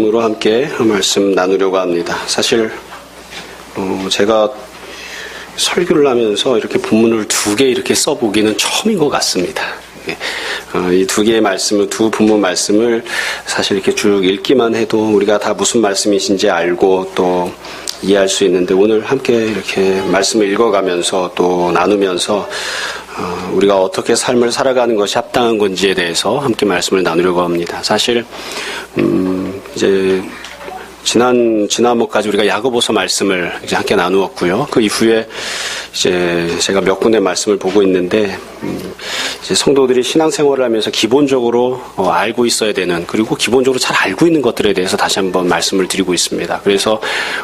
본문으로 함께 말씀 나누려고 합니다. 사실 제가 설교를 하면서 이렇게 본문을 두 개 이렇게 써보기는 처음인 것 같습니다. 이 두 개의 말씀을, 두 본문 말씀을 사실 이렇게 쭉 읽기만 해도 우리가 다 무슨 말씀이신지 알고 또 이해할 수 있는데, 오늘 함께 이렇게 말씀을 읽어가면서 또 나누면서 우리가 어떻게 삶을 살아가는 것이 합당한 건지에 대해서 함께 말씀을 나누려고 합니다. 사실 이제 지난번까지 우리가 야고보서 말씀을 이제 함께 나누었고요. 그 이후에 이제 제가 몇 군데 말씀을 보고 있는데, 이제 성도들이 신앙생활을 하면서 기본적으로 알고 있어야 되는, 그리고 기본적으로 잘 알고 있는 것들에 대해서 다시 한번 말씀을 드리고 있습니다. 그래서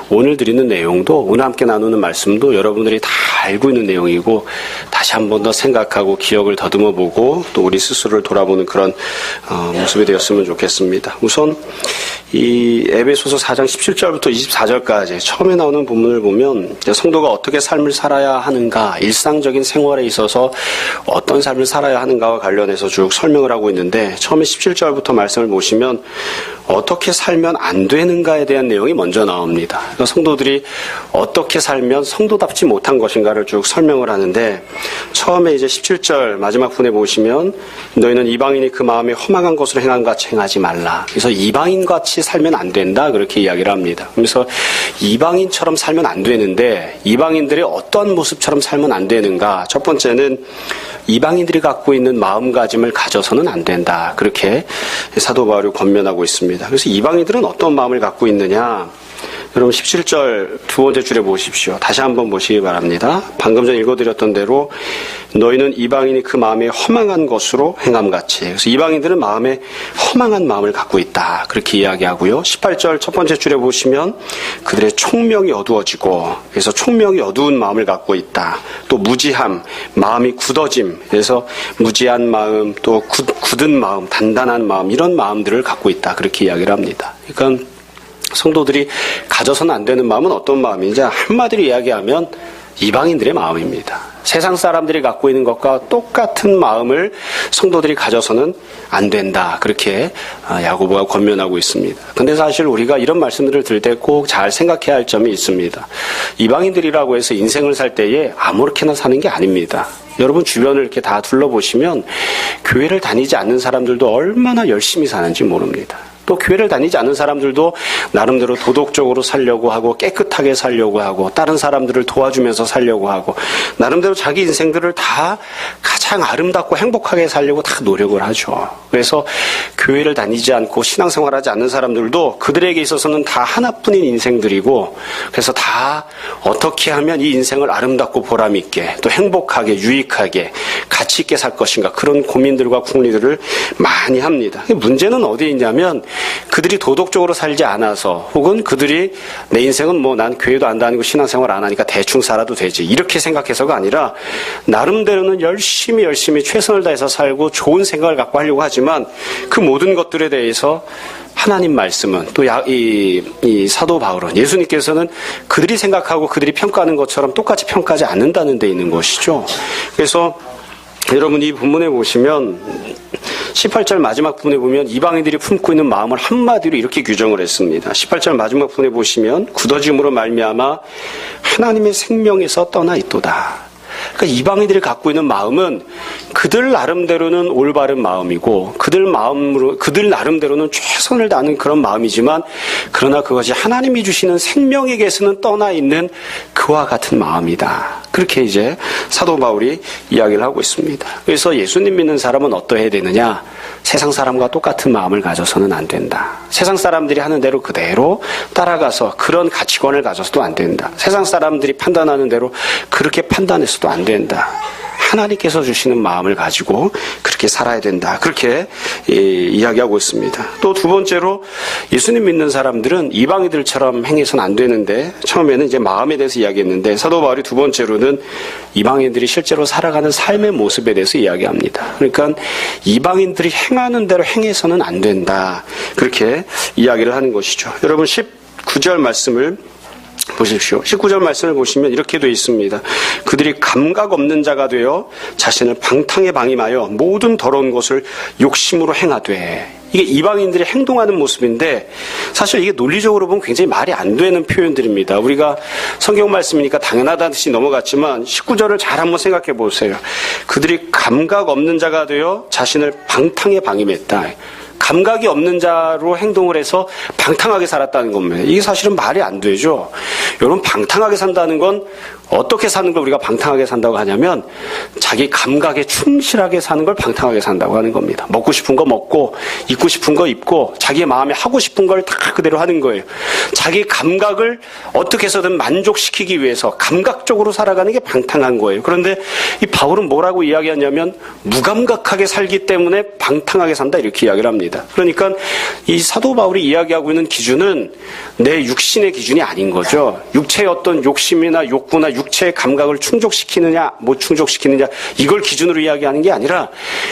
오늘 드리는 내용도, 오늘 함께 나누는 말씀도 여러분들이 다 알고 있는 내용이고, 다시 한번 더 생각하고 기억을 더듬어보고 또 우리 스스로를 돌아보는 그런 모습이 되었으면 좋겠습니다. 우선 이 에베소서 4장 17절부터 24절까지 처음에 나오는 본문을 보면, 성도가 어떻게 삶을 살아야 하는가, 일상적인 생활에 있어서 어떤 삶을 살아야 하는가와 관련해서 쭉 설명을 하고 있는데, 처음에 17절부터 말씀을 보시면 어떻게 살면 안 되는가에 대한 내용이 먼저 나옵니다. 그러니까 성도들이 어떻게 살면 성도답지 못한 것인가를 쭉 설명을 하는데, 처음에 이제 17절 마지막 부분에 보시면 너희는 이방인이 그 마음에 허망한 것으로 행한 같이 행하지 말라. 그래서 이방인같이 살면 안 된다, 그렇게 이야기를 합니다. 그래서 이방인처럼 살면 안 되는데, 이방인들이 어떤 모습처럼 살면 안 되는가? 첫 번째는 이방인들이 갖고 있는 마음가짐을 가져서는 안 된다, 그렇게 사도 바울이 권면하고 있습니다. 그래서 이방인들은 어떤 마음을 갖고 있느냐? 여러분 17절 두 번째 줄에 보십시오. 다시 한번 보시기 바랍니다. 방금 전 읽어드렸던 대로 너희는 이방인이 그 마음에 허망한 것으로 행함같이. 그래서 이방인들은 마음에 허망한 마음을 갖고 있다, 그렇게 이야기하고요. 18절 첫 번째 줄에 보시면 그들의 총명이 어두워지고, 그래서 총명이 어두운 마음을 갖고 있다. 또 무지함, 마음이 굳어짐, 그래서 무지한 마음, 또 굳은 마음, 단단한 마음, 이런 마음들을 갖고 있다, 그렇게 이야기를 합니다. 그러니까 성도들이 가져서는 안 되는 마음은 어떤 마음인지 한마디로 이야기하면 이방인들의 마음입니다. 세상 사람들이 갖고 있는 것과 똑같은 마음을 성도들이 가져서는 안 된다, 그렇게 야고보가 권면하고 있습니다. 근데 사실 우리가 이런 말씀들을 들을 때 꼭 잘 생각해야 할 점이 있습니다. 이방인들이라고 해서 인생을 살 때에 아무렇게나 사는 게 아닙니다. 여러분 주변을 이렇게 다 둘러보시면 교회를 다니지 않는 사람들도 얼마나 열심히 사는지 모릅니다. 또 교회를 다니지 않는 사람들도 나름대로 도덕적으로 살려고 하고, 깨끗하게 살려고 하고, 다른 사람들을 도와주면서 살려고 하고, 나름대로 자기 인생들을 다 가장 아름답고 행복하게 살려고 다 노력을 하죠. 그래서 교회를 다니지 않고 신앙생활하지 않는 사람들도 그들에게 있어서는 다 하나뿐인 인생들이고, 그래서 다 어떻게 하면 이 인생을 아름답고 보람있게, 또 행복하게, 유익하게, 가치있게 살 것인가, 그런 고민들과 궁리들을 많이 합니다. 문제는 어디에 있냐면, 그들이 도덕적으로 살지 않아서, 혹은 그들이 내 인생은 뭐 난 교회도 안 다니고 신앙생활 안 하니까 대충 살아도 되지, 이렇게 생각해서가 아니라 나름대로는 열심히 최선을 다해서 살고 좋은 생각을 갖고 하려고 하지만, 그 모든 것들에 대해서 하나님 말씀은, 또 이 사도 바울은, 예수님께서는 그들이 생각하고 그들이 평가하는 것처럼 똑같이 평가하지 않는다는 데 있는 것이죠. 그래서 여러분 이 본문에 보시면 18절 마지막 부분에 보면 이방인들이 품고 있는 마음을 한마디로 이렇게 규정을 했습니다. 18절 마지막 부분에 보시면 굳어짐으로 말미암아 하나님의 생명에서 떠나 있도다. 그러니까 이방인들이 갖고 있는 마음은 그들 나름대로는 올바른 마음이고, 그들 나름대로는 최선을 다하는 그런 마음이지만, 그러나 그것이 하나님이 주시는 생명에게서는 떠나 있는 그와 같은 마음이다, 그렇게 이제 사도 바울이 이야기를 하고 있습니다. 그래서 예수님 믿는 사람은 어떠해야 되느냐? 세상 사람과 똑같은 마음을 가져서는 안 된다. 세상 사람들이 하는 대로 그대로 따라가서 그런 가치관을 가져서도 안 된다. 세상 사람들이 판단하는 대로 그렇게 판단해서도 안 된다. 하나님께서 주시는 마음을 가지고 그렇게 살아야 된다, 그렇게 이야기하고 있습니다. 또 두 번째로, 예수님 믿는 사람들은 이방인들처럼 행해서는 안 되는데, 처음에는 이제 마음에 대해서 이야기했는데, 사도 바울이 두 번째로는 이방인들이 실제로 살아가는 삶의 모습에 대해서 이야기합니다. 그러니까 이방인들이 행하는 대로 행해서는 안 된다, 그렇게 이야기를 하는 것이죠. 여러분 19절 말씀을 보십시오. 19절 말씀을 보시면 이렇게 되어 있습니다. 그들이 감각 없는 자가 되어 자신을 방탕에 방임하여 모든 더러운 것을 욕심으로 행하되. 이게 이방인들이 행동하는 모습인데 사실 이게 논리적으로 보면 굉장히 말이 안 되는 표현들입니다. 우리가 성경 말씀이니까 당연하다듯이 넘어갔지만 19절을 잘 한번 생각해 보세요. 그들이 감각 없는 자가 되어 자신을 방탕에 방임했다. 감각이 없는 자로 행동을 해서 방탕하게 살았다는 겁니다. 이게 사실은 말이 안 되죠. 여러분, 방탕하게 산다는 건 어떻게 사는 걸 우리가 방탕하게 산다고 하냐면 자기 감각에 충실하게 사는 걸 방탕하게 산다고 하는 겁니다. 먹고 싶은 거 먹고 입고 싶은 거 입고 자기 마음에 하고 싶은 걸 다 그대로 하는 거예요. 자기 감각을 어떻게 해서든 만족시키기 위해서 감각적으로 살아가는 게 방탕한 거예요. 그런데 이 바울은 뭐라고 이야기하냐면 무감각하게 살기 때문에 방탕하게 산다 이렇게 이야기를 합니다. 그러니까 이 사도 바울이 이야기하고 있는 기준은 내 육신의 기준이 아닌 거죠. 육체의 어떤 욕심이나 욕구나 육체의 감각을 충족시키느냐 못 충족시키느냐 이걸 기준으로 이야기하는 게 아니라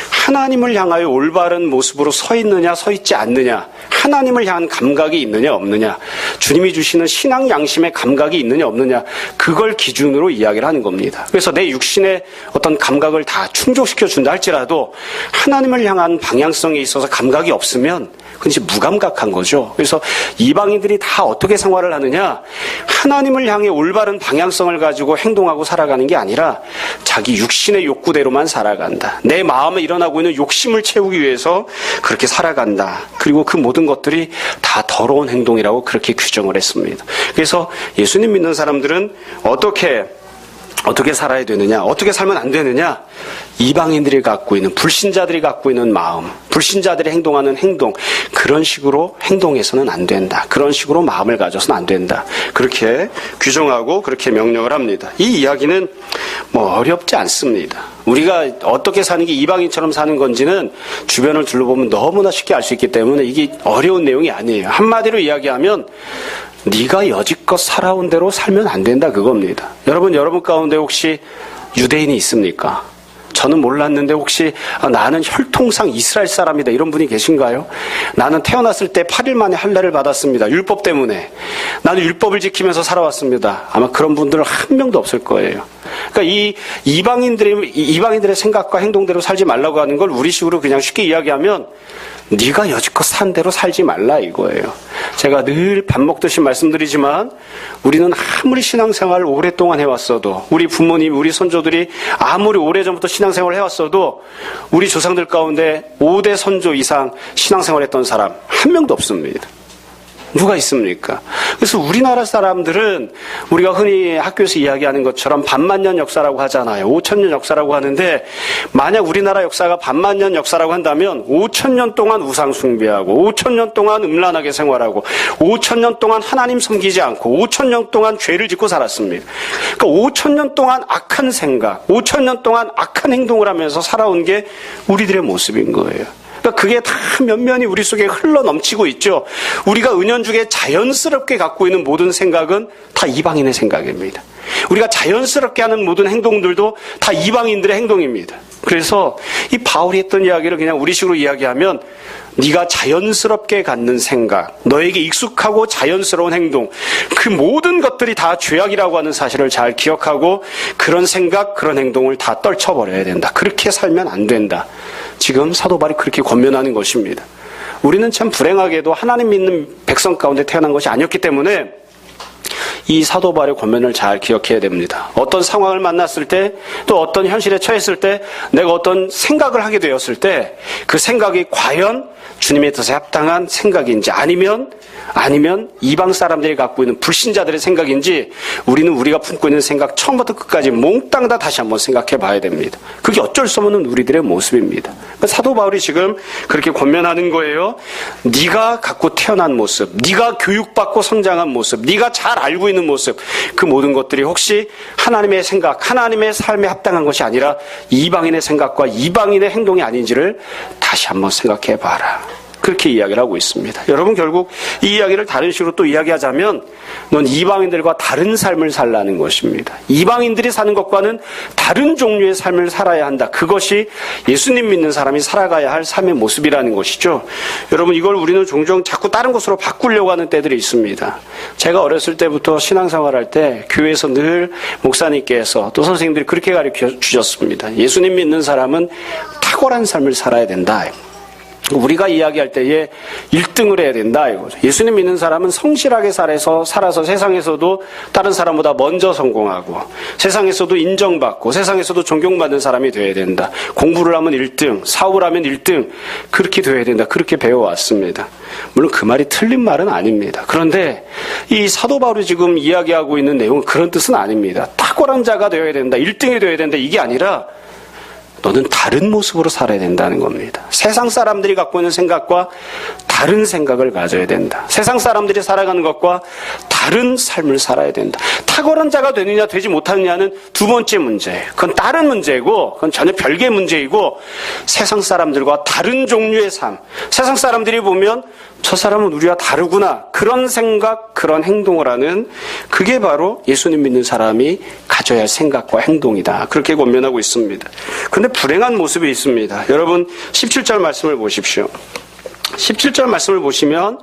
하나님을 향하여 올바른 모습으로 서 있느냐 서 있지 않느냐, 하나님을 향한 감각이 있느냐 없느냐, 주님이 주시는 신앙 양심의 감각이 있느냐 없느냐, 그걸 기준으로 이야기를 하는 겁니다. 그래서 내 육신의 어떤 감각을 다 충족시켜 준다 할지라도 하나님을 향한 방향성에 있어서 감각이 없으면 그건 이제 무감각한 거죠. 그래서 이방인들이 다 어떻게 생활을 하느냐, 하나님을 향해 올바른 방향성을 가지고 행동하고 살아가는 게 아니라 자기 육신의 욕구대로만 살아간다. 내 마음에 일어나고 있는 욕심을 채우기 위해서 그렇게 살아간다. 그리고 그 모든 것들이 다 더러운 행동이라고 그렇게 규정을 했습니다. 그래서 예수님 믿는 사람들은 어떻게 살아야 되느냐, 어떻게 살면 안 되느냐, 이방인들이 갖고 있는, 불신자들이 갖고 있는 마음, 불신자들이 행동하는 행동, 그런 식으로 행동해서는 안 된다. 그런 식으로 마음을 가져서는 안 된다. 그렇게 규정하고 그렇게 명령을 합니다. 이 이야기는 뭐 어렵지 않습니다. 우리가 어떻게 사는 게 이방인처럼 사는 건지는 주변을 둘러보면 너무나 쉽게 알 수 있기 때문에 이게 어려운 내용이 아니에요. 한마디로 이야기하면 네가 여지껏 살아온 대로 살면 안 된다 그겁니다. 여러분 가운데 혹시 유대인이 있습니까? 저는 몰랐는데 혹시 나는 혈통상 이스라엘 사람이다 이런 분이 계신가요? 나는 태어났을 때 8일 만에 할례를 받았습니다. 율법 때문에. 나는 율법을 지키면서 살아왔습니다. 아마 그런 분들은 한 명도 없을 거예요. 그러니까 이 이방인들의 생각과 행동대로 살지 말라고 하는 걸 우리식으로 그냥 쉽게 이야기하면 네가 여지껏 산 대로 살지 말라 이거예요. 제가 늘 밥 먹듯이 말씀드리지만 우리는 아무리 신앙생활을 오랫동안 해왔어도, 우리 부모님, 우리 선조들이 아무리 오래전부터 신앙생활을 해왔어도 우리 조상들 가운데 5대 선조 이상 신앙생활했던 사람 한 명도 없습니다. 누가 있습니까? 그래서 우리나라 사람들은 우리가 흔히 학교에서 이야기하는 것처럼 반만년 역사라고 하잖아요. 5,000년 역사라고 하는데 만약 우리나라 역사가 반만년 역사라고 한다면 5,000년 동안 우상 숭배하고 5,000년 동안 음란하게 생활하고 5,000년 동안 하나님 섬기지 않고 5,000년 동안 죄를 짓고 살았습니다. 그러니까 5,000년 동안 악한 생각, 5,000년 동안 악한 행동을 하면서 살아온 게 우리들의 모습인 거예요. 그러니까 그게 다 면면이 우리 속에 흘러 넘치고 있죠. 우리가 은연중에 자연스럽게 갖고 있는 모든 생각은 다 이방인의 생각입니다. 우리가 자연스럽게 하는 모든 행동들도 다 이방인들의 행동입니다. 그래서 이 바울이 했던 이야기를 그냥 우리식으로 이야기하면 네가 자연스럽게 갖는 생각, 너에게 익숙하고 자연스러운 행동, 그 모든 것들이 다 죄악이라고 하는 사실을 잘 기억하고 그런 생각, 그런 행동을 다 떨쳐버려야 된다. 그렇게 살면 안 된다. 지금 사도 바울이 그렇게 권면하는 것입니다. 우리는 참 불행하게도 하나님 믿는 백성 가운데 태어난 것이 아니었기 때문에 이 사도 바울의 권면을 잘 기억해야 됩니다. 어떤 상황을 만났을 때, 또 어떤 현실에 처했을 때, 내가 어떤 생각을 하게 되었을 때 그 생각이 과연 주님의 뜻에 합당한 생각인지 아니면 이방 사람들이 갖고 있는 불신자들의 생각인지 우리는 우리가 품고 있는 생각 처음부터 끝까지 몽땅 다 다시 한번 생각해 봐야 됩니다. 그게 어쩔 수 없는 우리들의 모습입니다. 사도 바울이 지금 그렇게 권면하는 거예요. 네가 갖고 태어난 모습, 네가 교육받고 성장한 모습, 네가 잘 알고 있는 모습, 그 모든 것들이 혹시 하나님의 생각, 하나님의 삶에 합당한 것이 아니라 이방인의 생각과 이방인의 행동이 아닌지를 다시 한번 생각해 봐라. 그렇게 이야기를 하고 있습니다. 여러분, 결국 이 이야기를 다른 식으로 또 이야기하자면 넌 이방인들과 다른 삶을 살라는 것입니다. 이방인들이 사는 것과는 다른 종류의 삶을 살아야 한다. 그것이 예수님 믿는 사람이 살아가야 할 삶의 모습이라는 것이죠. 여러분, 이걸 우리는 종종 자꾸 다른 것으로 바꾸려고 하는 때들이 있습니다. 제가 어렸을 때부터 신앙생활할 때 교회에서 늘 목사님께서 또 선생님들이 그렇게 가르쳐 주셨습니다. 예수님 믿는 사람은 탁월한 삶을 살아야 된다. 우리가 이야기할 때에 1등을 해야 된다 이거죠. 예수님 믿는 사람은 성실하게 살아서 세상에서도 다른 사람보다 먼저 성공하고 세상에서도 인정받고 세상에서도 존경받는 사람이 되어야 된다. 공부를 하면 1등, 사업을 하면 1등 그렇게 되어야 된다. 그렇게 배워왔습니다. 물론 그 말이 틀린 말은 아닙니다. 그런데 이 사도 바울이 지금 이야기하고 있는 내용은 그런 뜻은 아닙니다. 탁월한 자가 되어야 된다. 1등이 되어야 된다. 이게 아니라 너는 다른 모습으로 살아야 된다는 겁니다. 세상 사람들이 갖고 있는 생각과 다른 생각을 가져야 된다. 세상 사람들이 살아가는 것과 다른 삶을 살아야 된다. 탁월한 자가 되느냐 되지 못하느냐는 두 번째 문제예요. 그건 다른 문제고 그건 전혀 별개의 문제이고 세상 사람들과 다른 종류의 삶. 세상 사람들이 보면 저 사람은 우리와 다르구나. 그런 생각, 그런 행동을 하는 그게 바로 예수님 믿는 사람이 가져야 할 생각과 행동이다. 그렇게 권면하고 있습니다. 그런데 불행한 모습이 있습니다. 여러분 17절 말씀을 보십시오. 17절 말씀을 보시면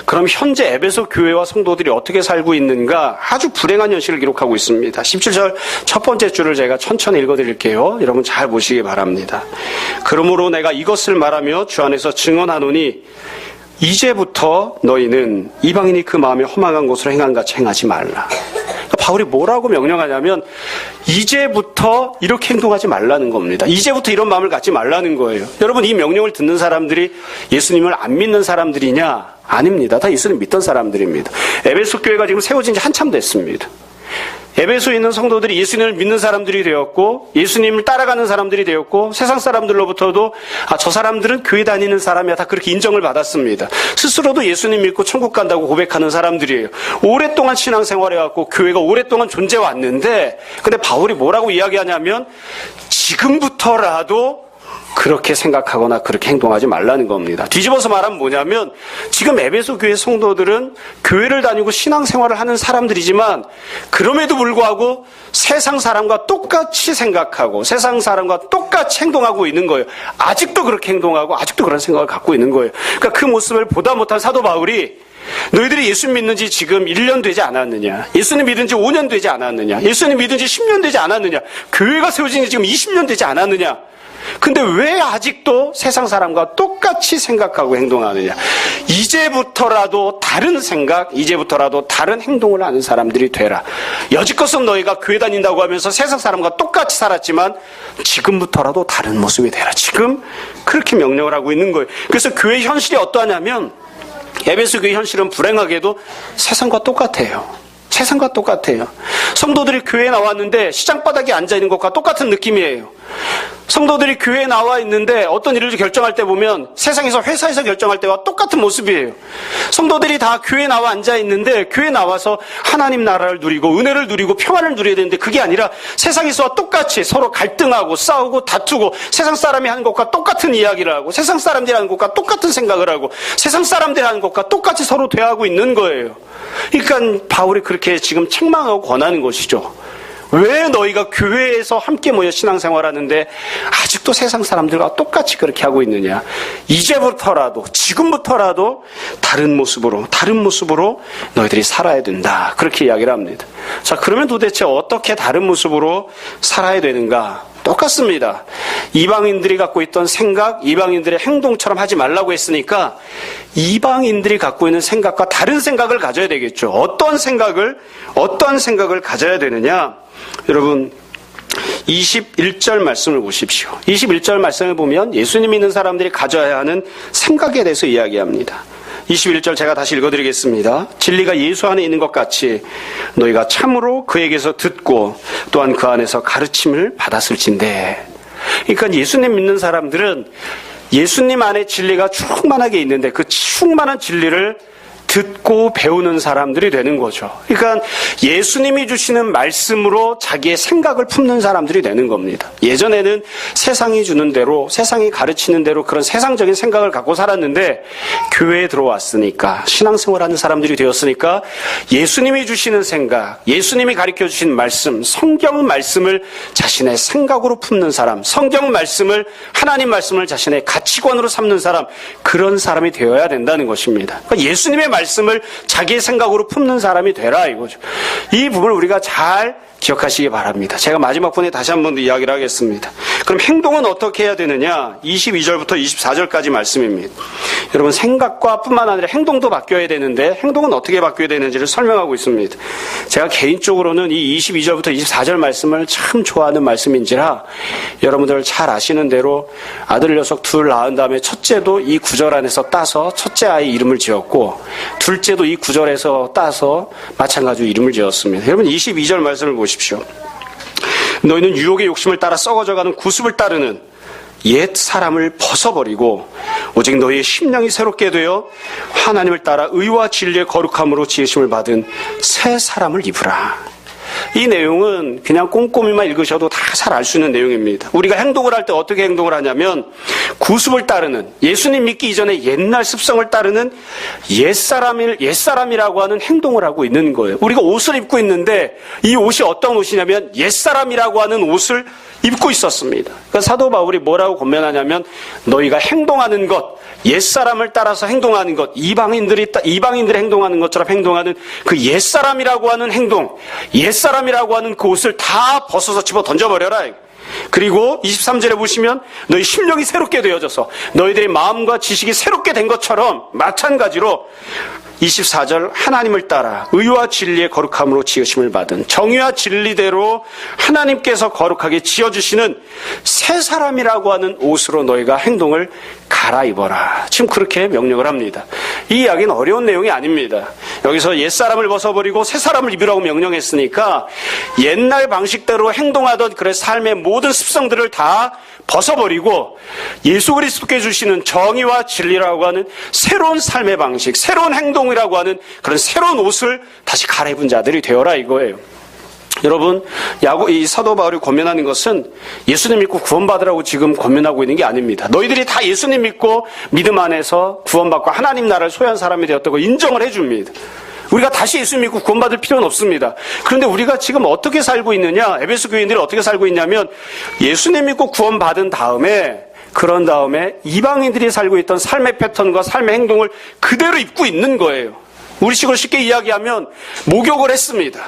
그럼 현재 에베소 교회와 성도들이 어떻게 살고 있는가 아주 불행한 현실을 기록하고 있습니다. 17절 첫 번째 줄을 제가 천천히 읽어드릴게요. 여러분 잘 보시기 바랍니다. 그러므로 내가 이것을 말하며 주 안에서 증언하노니 이제부터 너희는 이방인이 그 마음에 허망한 것으로 행한 같이 행하지 말라. 바울이 뭐라고 명령하냐면 이제부터 이렇게 행동하지 말라는 겁니다. 이제부터 이런 마음을 갖지 말라는 거예요. 여러분 이 명령을 듣는 사람들이 예수님을 안 믿는 사람들이냐? 아닙니다. 다 예수님 믿던 사람들입니다. 에베소 교회가 지금 세워진 지 한참 됐습니다. 에베소에 있는 성도들이 예수님을 믿는 사람들이 되었고 예수님을 따라가는 사람들이 되었고 세상 사람들로부터도 저 사람들은 교회 다니는 사람이야 다 그렇게 인정을 받았습니다. 스스로도 예수님 믿고 천국 간다고 고백하는 사람들이에요. 오랫동안 신앙생활해왔고 교회가 오랫동안 존재해왔는데 근데 바울이 뭐라고 이야기하냐면 지금부터라도 그렇게 생각하거나 그렇게 행동하지 말라는 겁니다. 뒤집어서 말하면 뭐냐면 지금 에베소 교회 성도들은 교회를 다니고 신앙생활을 하는 사람들이지만 그럼에도 불구하고 세상 사람과 똑같이 생각하고 세상 사람과 똑같이 행동하고 있는 거예요. 아직도 그렇게 행동하고 아직도 그런 생각을 갖고 있는 거예요. 그러니까 그 모습을 보다 못한 사도 바울이 너희들이 예수 믿는 지 지금 1년 되지 않았느냐? 예수님 믿은 지 5년 되지 않았느냐? 예수님 믿은 지 10년 되지 않았느냐? 교회가 세워진 지 지금 20년 되지 않았느냐? 근데 왜 아직도 세상 사람과 똑같이 생각하고 행동하느냐? 이제부터라도 다른 생각, 이제부터라도 다른 행동을 하는 사람들이 되라. 여지껏은 너희가 교회 다닌다고 하면서 세상 사람과 똑같이 살았지만 지금부터라도 다른 모습이 되라. 지금 그렇게 명령을 하고 있는 거예요. 그래서 교회 현실이 어떠하냐면 에베소 교회 현실은 불행하게도 세상과 똑같아요. 세상과 똑같아요. 성도들이 교회에 나왔는데 시장바닥에 앉아있는 것과 똑같은 느낌이에요. 성도들이 교회에 나와 있는데 어떤 일을 결정할 때 보면 세상에서 회사에서 결정할 때와 똑같은 모습이에요. 성도들이 다 교회에 나와 앉아있는데 교회에 나와서 하나님 나라를 누리고 은혜를 누리고 평안을 누려야 되는데 그게 아니라 세상에서와 똑같이 서로 갈등하고 싸우고 다투고 세상 사람이 하는 것과 똑같은 이야기를 하고 세상 사람들이 하는 것과 똑같은 생각을 하고 세상 사람들이 하는 것과 똑같이 서로 대하고 있는 거예요. 그러니까 바울이 그렇게 지금 책망하고 권하는 것이죠. 왜 너희가 교회에서 함께 모여 신앙생활하는데 아직도 세상 사람들과 똑같이 그렇게 하고 있느냐? 이제부터라도 지금부터라도 다른 모습으로 너희들이 살아야 된다. 그렇게 이야기를 합니다. 자, 그러면 도대체 어떻게 다른 모습으로 살아야 되는가? 똑같습니다. 이방인들이 갖고 있던 생각, 이방인들의 행동처럼 하지 말라고 했으니까 이방인들이 갖고 있는 생각과 다른 생각을 가져야 되겠죠. 어떠한 생각을 가져야 되느냐? 여러분 21절 말씀을 보십시오. 21절 말씀을 보면 예수님 믿는 사람들이 가져야 하는 생각에 대해서 이야기합니다. 21절 제가 다시 읽어드리겠습니다. 진리가 예수 안에 있는 것 같이 너희가 참으로 그에게서 듣고 또한 그 안에서 가르침을 받았을진데. 그러니까 예수님 믿는 사람들은 예수님 안에 진리가 충만하게 있는데 그 충만한 진리를 듣고 배우는 사람들이 되는 거죠. 그러니까 예수님이 주시는 말씀으로 자기의 생각을 품는 사람들이 되는 겁니다. 예전에는 세상이 주는 대로, 세상이 가르치는 대로 그런 세상적인 생각을 갖고 살았는데 교회에 들어왔으니까, 신앙생활하는 사람들이 되었으니까 예수님이 주시는 생각, 예수님이 가르쳐 주신 말씀, 성경 말씀을 자신의 생각으로 품는 사람, 성경 말씀을, 하나님 말씀을 자신의 가치관으로 삼는 사람, 그런 사람이 되어야 된다는 것입니다. 그러니까 예수님의 말씀을 말씀을 자기의 생각으로 품는 사람이 되라 이거죠. 이 부분을 우리가 잘 기억하시기 바랍니다. 제가 마지막 번에 다시 한 번 더 이야기를 하겠습니다. 그럼 행동은 어떻게 해야 되느냐? 22절부터 24절까지 말씀입니다. 여러분, 생각과 뿐만 아니라 행동도 바뀌어야 되는데 행동은 어떻게 바뀌어야 되는지를 설명하고 있습니다. 제가 개인적으로는 이 22절부터 24절 말씀을 참 좋아하는 말씀인지라 여러분들 잘 아시는 대로 아들 녀석 둘 낳은 다음에 첫째도 이 구절 안에서 따서 첫째 아이 이름을 지었고 둘째도 이 구절에서 따서 마찬가지로 이름을 지었습니다. 여러분 22절 말씀을 보십시오. 너희는 유혹의 욕심을 따라 썩어져가는 구습을 따르는 옛 사람을 벗어버리고 오직 너희의 심령이 새롭게 되어 하나님을 따라 의와 진리의 거룩함으로 지으심을 받은 새 사람을 입으라. 이 내용은 그냥 꼼꼼히만 읽으셔도 다 잘 알 수 있는 내용입니다. 우리가 행동을 할 때 어떻게 행동을 하냐면 구습을 따르는, 예수님 믿기 이전에 옛날 습성을 따르는 옛사람이라고 하는 행동을 하고 있는 거예요. 우리가 옷을 입고 있는데 이 옷이 어떤 옷이냐면 옛사람이라고 하는 옷을 입고 있었습니다. 그러니까 사도 바울이 뭐라고 권면하냐면 너희가 행동하는 것, 옛사람을 따라서 행동하는 것, 이방인들이 행동하는 것처럼 행동하는 그 옛사람이라고 하는 행동, 옛사람이라고 하는 그 옷을 다 벗어서 집어 던져버려라. 그리고 23절에 보시면 너희 심령이 새롭게 되어져서 너희들의 마음과 지식이 새롭게 된 것처럼 마찬가지로 24절 하나님을 따라 의와 진리의 거룩함으로 지으심을 받은 정의와 진리대로 하나님께서 거룩하게 지어주시는 새 사람이라고 하는 옷으로 너희가 행동을 갈아입어라. 지금 그렇게 명령을 합니다. 이 이야기는 어려운 내용이 아닙니다. 여기서 옛사람을 벗어버리고 새 사람을 입으라고 명령했으니까 옛날 방식대로 행동하던 그의 삶의 모든 습성들을 다 벗어버리고 예수 그리스도께 주시는 정의와 진리라고 하는 새로운 삶의 방식, 새로운 행동이라고 하는 그런 새로운 옷을 다시 갈아입은 자들이 되어라 이거예요. 여러분, 이 사도 바울이 권면하는 것은 예수님 믿고 구원받으라고 지금 권면하고 있는 게 아닙니다. 너희들이 다 예수님 믿고 믿음 안에서 구원받고 하나님 나라를 소유한 사람이 되었다고 인정을 해줍니다. 우리가 다시 예수 믿고 구원받을 필요는 없습니다. 그런데 우리가 지금 어떻게 살고 있느냐? 에베소 교인들이 어떻게 살고 있냐면 예수님 믿고 구원받은 다음에 그런 다음에 이방인들이 살고 있던 삶의 패턴과 삶의 행동을 그대로 입고 있는 거예요. 우리식으로 쉽게 이야기하면 목욕을 했습니다.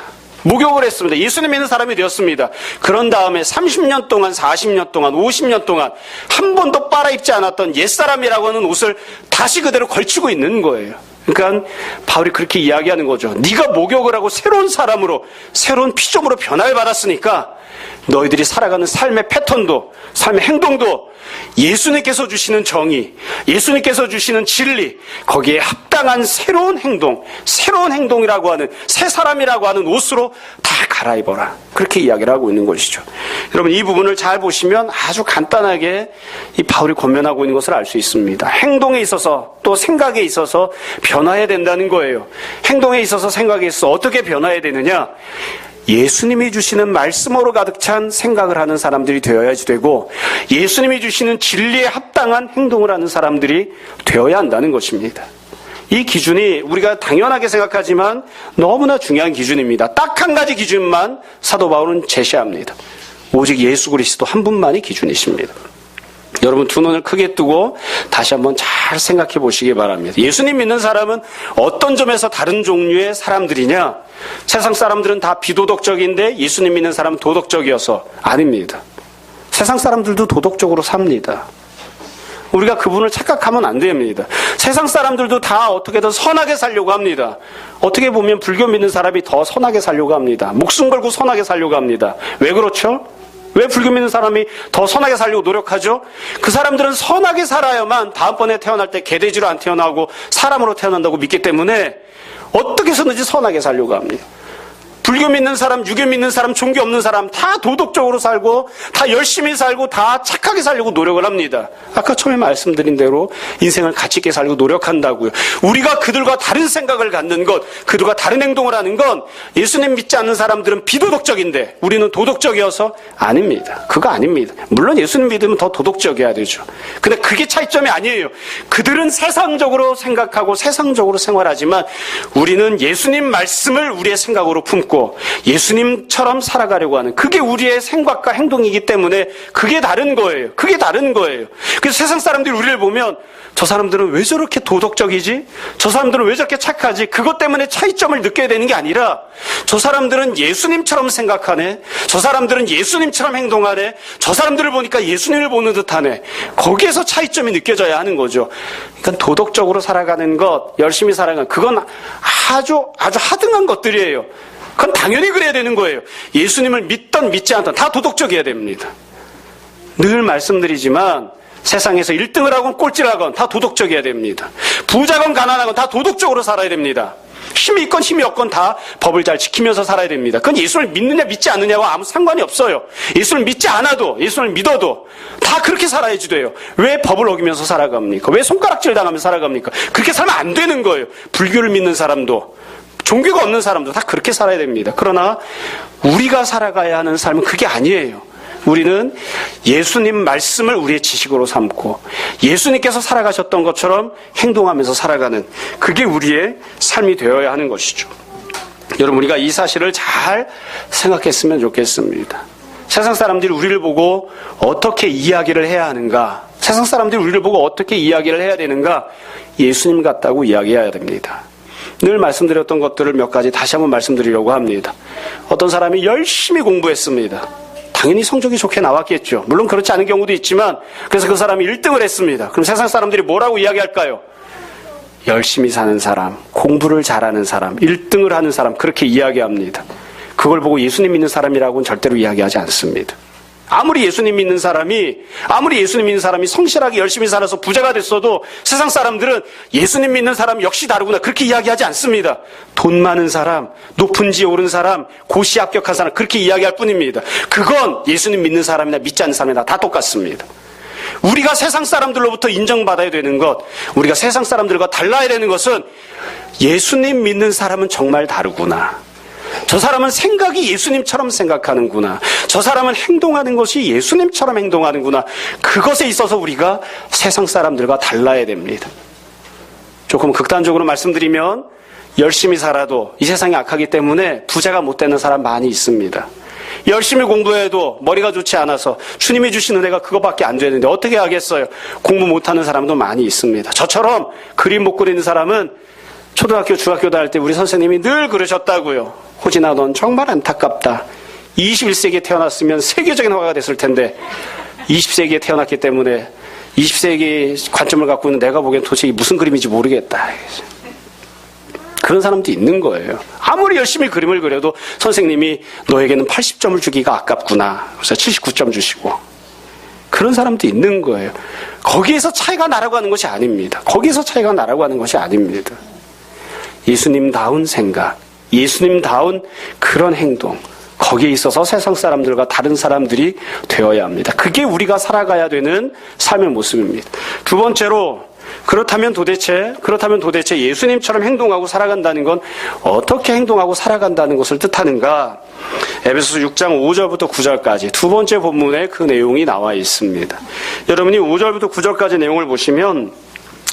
예수님 믿는 사람이 되었습니다. 그런 다음에 30년 동안, 40년 동안, 50년 동안 한 번도 빨아입지 않았던 옛사람이라고 하는 옷을 다시 그대로 걸치고 있는 거예요. 그러니까 바울이 그렇게 이야기하는 거죠. 네가 목욕을 하고 새로운 사람으로, 새로운 피조물로 변화를 받았으니까 너희들이 살아가는 삶의 패턴도, 삶의 행동도 예수님께서 주시는 정의, 예수님께서 주시는 진리, 거기에 합당한 새로운 행동이라고 하는, 새 사람이라고 하는 옷으로 다 갈아입어라. 그렇게 이야기를 하고 있는 것이죠. 여러분, 이 부분을 잘 보시면 아주 간단하게 이 바울이 권면하고 있는 것을 알 수 있습니다. 행동에 있어서 또 생각에 있어서 변화해야 된다는 거예요. 행동에 있어서 생각에 있어서 어떻게 변화해야 되느냐? 예수님이 주시는 말씀으로 가득 찬 생각을 하는 사람들이 되어야지 되고 예수님이 주시는 진리에 합당한 행동을 하는 사람들이 되어야 한다는 것입니다. 이 기준이 우리가 당연하게 생각하지만 너무나 중요한 기준입니다. 딱 한 가지 기준만 사도 바울은 제시합니다. 오직 예수 그리스도 한 분만이 기준이십니다. 여러분 두 눈을 크게 뜨고 다시 한번 잘 생각해 보시기 바랍니다. 예수님 믿는 사람은 어떤 점에서 다른 종류의 사람들이냐? 세상 사람들은 다 비도덕적인데 예수님 믿는 사람은 도덕적이어서 아닙니다. 세상 사람들도 도덕적으로 삽니다. 우리가 그분을 착각하면 안 됩니다. 세상 사람들도 다 어떻게든 선하게 살려고 합니다. 어떻게 보면 불교 믿는 사람이 더 선하게 살려고 합니다. 목숨 걸고 선하게 살려고 합니다. 왜 그렇죠? 왜 불교 믿는 사람이 더 선하게 살려고 노력하죠? 그 사람들은 선하게 살아야만 다음번에 태어날 때 개돼지로 안 태어나고 사람으로 태어난다고 믿기 때문에 어떻게 해서든지 선하게 살려고 합니다. 불교 믿는 사람, 유교 믿는 사람, 종교 없는 사람 다 도덕적으로 살고 다 열심히 살고 다 착하게 살려고 노력을 합니다. 아까 처음에 말씀드린 대로 인생을 가치 있게 살고 노력한다고요. 우리가 그들과 다른 생각을 갖는 것, 그들과 다른 행동을 하는 건 예수님 믿지 않는 사람들은 비도덕적인데 우리는 도덕적이어서 아닙니다. 그거 아닙니다. 물론 예수님 믿으면 더 도덕적이어야 되죠. 근데 그게 차이점이 아니에요. 그들은 세상적으로 생각하고 세상적으로 생활하지만 우리는 예수님 말씀을 우리의 생각으로 품고 참고 예수님처럼 살아가려고 하는 그게 우리의 생각과 행동이기 때문에 그게 다른 거예요. 그게 다른 거예요. 그래서 세상 사람들이 우리를 보면 저 사람들은 왜 저렇게 도덕적이지? 저 사람들은 왜 저렇게 착하지? 그것 때문에 차이점을 느껴야 되는 게 아니라 저 사람들은 예수님처럼 생각하네. 저 사람들은 예수님처럼 행동하네. 저 사람들을 보니까 예수님을 보는 듯하네. 거기에서 차이점이 느껴져야 하는 거죠. 그러니까 도덕적으로 살아가는 것, 열심히 살아가는 그건 아주 하등한 것들이에요. 그건 당연히 그래야 되는 거예요. 예수님을 믿던 믿지 않던 다 도덕적이어야 됩니다. 늘 말씀드리지만 세상에서 1등을 하건 꼴찌를 하건 다 도덕적이어야 됩니다. 부자건 가난하건 다 도덕적으로 살아야 됩니다. 힘이 있건 힘이 없건 다 법을 잘 지키면서 살아야 됩니다. 그건 예수를 믿느냐 믿지 않느냐와 아무 상관이 없어요. 예수를 믿지 않아도 예수를 믿어도 다 그렇게 살아야지 돼요. 왜 법을 어기면서 살아갑니까? 왜 손가락질 당하면서 살아갑니까? 그렇게 살면 안 되는 거예요. 불교를 믿는 사람도 종교가 없는 사람도 다 그렇게 살아야 됩니다. 그러나 우리가 살아가야 하는 삶은 그게 아니에요. 우리는 예수님 말씀을 우리의 지식으로 삼고 예수님께서 살아가셨던 것처럼 행동하면서 살아가는 그게 우리의 삶이 되어야 하는 것이죠. 여러분, 우리가 이 사실을 잘 생각했으면 좋겠습니다. 세상 사람들이 우리를 보고 어떻게 이야기를 해야 하는가? 세상 사람들이 우리를 보고 어떻게 이야기를 해야 되는가? 예수님 같다고 이야기해야 됩니다. 늘 말씀드렸던 것들을 몇 가지 다시 한번 말씀드리려고 합니다. 어떤 사람이 열심히 공부했습니다. 당연히 성적이 좋게 나왔겠죠. 물론 그렇지 않은 경우도 있지만 그래서 그 사람이 1등을 했습니다. 그럼 세상 사람들이 뭐라고 이야기할까요? 열심히 사는 사람, 공부를 잘하는 사람, 1등을 하는 사람 그렇게 이야기합니다. 그걸 보고 예수님 믿는 사람이라고는 절대로 이야기하지 않습니다. 아무리 예수님 믿는 사람이 성실하게 열심히 살아서 부자가 됐어도 세상 사람들은 예수님 믿는 사람 역시 다르구나 그렇게 이야기하지 않습니다. 돈 많은 사람, 높은 지에 오른 사람, 고시 합격한 사람 그렇게 이야기할 뿐입니다. 그건 예수님 믿는 사람이나 믿지 않는 사람이나 다 똑같습니다. 우리가 세상 사람들로부터 인정받아야 되는 것, 우리가 세상 사람들과 달라야 되는 것은 예수님 믿는 사람은 정말 다르구나. 저 사람은 생각이 예수님처럼 생각하는구나. 저 사람은 행동하는 것이 예수님처럼 행동하는구나. 그것에 있어서 우리가 세상 사람들과 달라야 됩니다. 조금 극단적으로 말씀드리면 열심히 살아도 이 세상이 악하기 때문에 부자가 못 되는 사람 많이 있습니다. 열심히 공부해도 머리가 좋지 않아서 주님이 주신 은혜가 그거밖에 안 되는데 어떻게 하겠어요? 공부 못하는 사람도 많이 있습니다. 저처럼 그림 못 그리는 사람은 초등학교, 중학교 다닐 때 우리 선생님이 늘 그러셨다고요. 호진아, 넌 정말 안타깝다. 21세기에 태어났으면 세계적인 화가가 됐을 텐데 20세기에 태어났기 때문에 20세기 관점을 갖고 있는 내가 보기엔 도대체 무슨 그림인지 모르겠다. 그런 사람도 있는 거예요. 아무리 열심히 그림을 그려도 선생님이 너에게는 80점을 주기가 아깝구나. 그래서 79점 주시고. 그런 사람도 있는 거예요. 거기에서 차이가 나라고 하는 것이 아닙니다. 거기에서 차이가 나라고 하는 것이 아닙니다. 예수님다운 생각, 예수님다운 그런 행동, 거기에 있어서 세상 사람들과 다른 사람들이 되어야 합니다. 그게 우리가 살아가야 되는 삶의 모습입니다. 두 번째로 그렇다면 도대체 예수님처럼 행동하고 살아간다는 건 어떻게 행동하고 살아간다는 것을 뜻하는가? 에베소서 6장 5절부터 9절까지 두 번째 본문에 그 내용이 나와 있습니다. 여러분이 5절부터 9절까지 내용을 보시면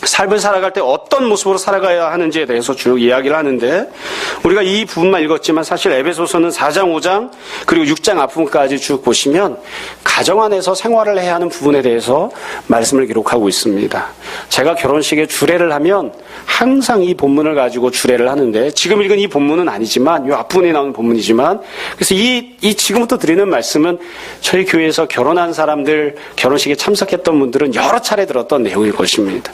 삶을 살아갈 때 어떤 모습으로 살아가야 하는지에 대해서 쭉 이야기를 하는데 우리가 이 부분만 읽었지만 사실 에베소서는 4장, 5장 그리고 6장 앞부분까지 쭉 보시면 가정 안에서 생활을 해야 하는 부분에 대해서 말씀을 기록하고 있습니다. 제가 결혼식에 주례를 하면 항상 이 본문을 가지고 주례를 하는데 지금 읽은 이 본문은 아니지만 이 앞부분에 나오는 본문이지만 그래서 이 지금부터 드리는 말씀은 저희 교회에서 결혼한 사람들 결혼식에 참석했던 분들은 여러 차례 들었던 내용일 것입니다.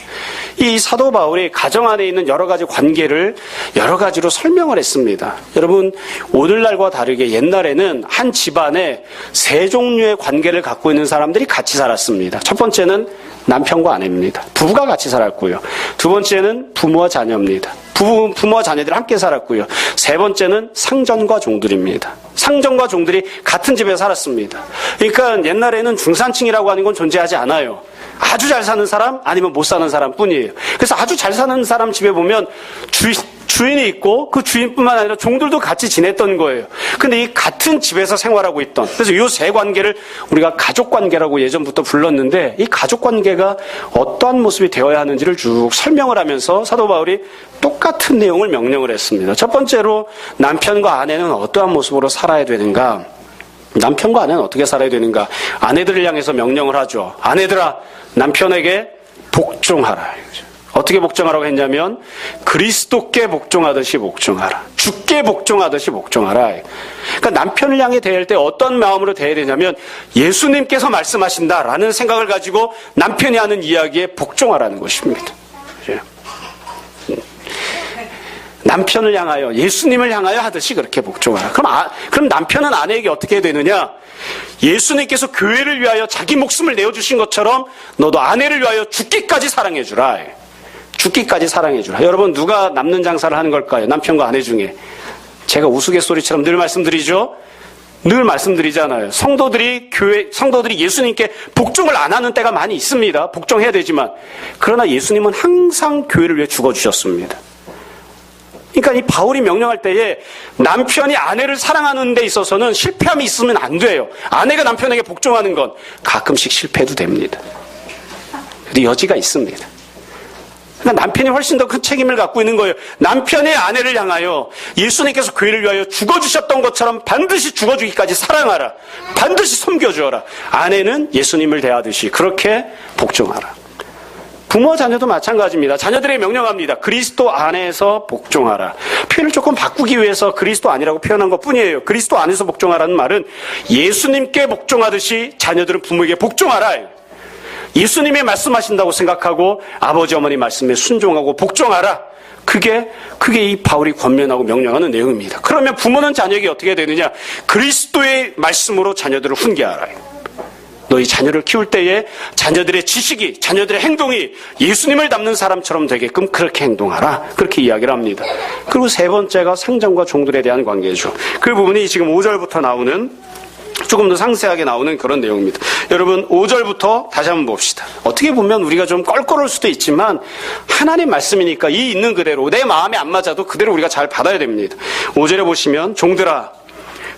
이 사도 바울이 가정 안에 있는 여러 가지 관계를 여러 가지로 설명을 했습니다. 여러분, 오늘날과 다르게 옛날에는 한 집안에 세 종류의 관계를 갖고 있는 사람들이 같이 살았습니다. 첫 번째는 남편과 아내입니다. 부부가 같이 살았고요. 두 번째는 부모와 자녀입니다. 부모와 자녀들이 함께 살았고요. 세 번째는 상전과 종들입니다. 상전과 종들이 같은 집에 살았습니다. 그러니까 옛날에는 중산층이라고 하는 건 존재하지 않아요. 아주 잘 사는 사람 아니면 못 사는 사람 뿐이에요. 그래서 아주 잘 사는 사람 집에 보면 주인이 있고 그 주인뿐만 아니라 종들도 같이 지냈던 거예요. 근데 이 같은 집에서 생활하고 있던, 그래서 이 세 관계를 우리가 가족 관계라고 예전부터 불렀는데, 이 가족 관계가 어떠한 모습이 되어야 하는지를 쭉 설명을 하면서 사도 바울이 똑같은 내용을 명령을 했습니다. 첫 번째로 남편과 아내는 어떠한 모습으로 살아야 되는가? 남편과 아내는 어떻게 살아야 되는가? 아내들을 향해서 명령을 하죠. 아내들아, 남편에게 복종하라. 어떻게 복종하라고 했냐면 그리스도께 복종하듯이 복종하라. 주께 복종하듯이 복종하라. 그러니까 남편을 향해 대할 때 어떤 마음으로 대해야 되냐면 예수님께서 말씀하신다라는 생각을 가지고 남편이 하는 이야기에 복종하라는 것입니다. 남편을 향하여, 예수님을 향하여 하듯이 그렇게 복종하라. 그럼 남편은 아내에게 어떻게 해야 되느냐? 예수님께서 교회를 위하여 자기 목숨을 내어주신 것처럼 너도 아내를 위하여 죽기까지 사랑해주라. 죽기까지 사랑해주라. 여러분, 누가 남는 장사를 하는 걸까요? 남편과 아내 중에. 제가 우스갯소리처럼 늘 말씀드리죠? 늘 말씀드리잖아요. 성도들이 예수님께 복종을 안 하는 때가 많이 있습니다. 복종해야 되지만. 그러나 예수님은 항상 교회를 위해 죽어주셨습니다. 그러니까 이 바울이 명령할 때에 남편이 아내를 사랑하는 데 있어서는 실패함이 있으면 안 돼요. 아내가 남편에게 복종하는 건 가끔씩 실패해도 됩니다. 그래도 여지가 있습니다. 그러니까 남편이 훨씬 더 큰 책임을 갖고 있는 거예요. 남편의 아내를 향하여 예수님께서 교회를 위하여 죽어주셨던 것처럼 반드시 죽어주기까지 사랑하라. 반드시 섬겨주어라. 아내는 예수님을 대하듯이 그렇게 복종하라. 부모 자녀도 마찬가지입니다. 자녀들에게 명령합니다. 그리스도 안에서 복종하라. 표현을 조금 바꾸기 위해서 그리스도 아니라고 표현한 것뿐이에요. 그리스도 안에서 복종하라는 말은 예수님께 복종하듯이 자녀들은 부모에게 복종하라. 예수님이 말씀하신다고 생각하고 아버지 어머니 말씀에 순종하고 복종하라. 그게 이 바울이 권면하고 명령하는 내용입니다. 그러면 부모는 자녀에게 어떻게 되느냐? 그리스도의 말씀으로 자녀들을 훈계하라. 너희 자녀를 키울 때에 자녀들의 지식이, 자녀들의 행동이 예수님을 닮는 사람처럼 되게끔 그렇게 행동하라. 그렇게 이야기를 합니다. 그리고 세 번째가 상전과 종들에 대한 관계죠. 그 부분이 지금 5절부터 나오는, 조금 더 상세하게 나오는 그런 내용입니다. 여러분, 5절부터 다시 한번 봅시다. 어떻게 보면 우리가 좀 껄끄러울 수도 있지만 하나님 말씀이니까 이 있는 그대로, 내 마음에 안 맞아도 그대로 우리가 잘 받아야 됩니다. 5절에 보시면 종들아,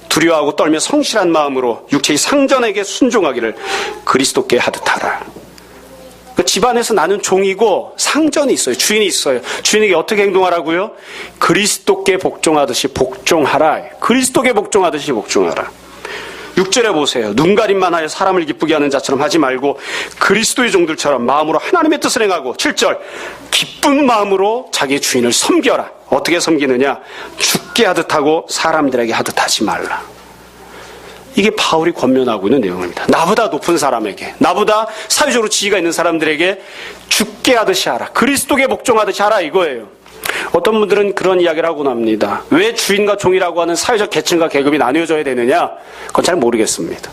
두려워하고 떨며 성실한 마음으로 육체의 상전에게 순종하기를 그리스도께 하듯 하라. 그 집안에서 나는 종이고 상전이 있어요. 주인이 있어요. 주인에게 어떻게 행동하라고요? 그리스도께 복종하듯이 복종하라. 그리스도께 복종하듯이 복종하라. 6절에 보세요. 눈가림만 하여 사람을 기쁘게 하는 자처럼 하지 말고 그리스도의 종들처럼 마음으로 하나님의 뜻을 행하고, 7절 기쁜 마음으로 자기 주인을 섬겨라. 어떻게 섬기느냐? 죽게 하듯 하고 사람들에게 하듯 하지 말라. 이게 바울이 권면하고 있는 내용입니다. 나보다 높은 사람에게, 나보다 사회적으로 지위가 있는 사람들에게 죽게 하듯이 하라. 그리스도께 복종하듯이 하라 이거예요. 어떤 분들은 그런 이야기를 하곤 합니다. 왜 주인과 종이라고 하는 사회적 계층과 계급이 나뉘어져야 되느냐? 그건 잘 모르겠습니다.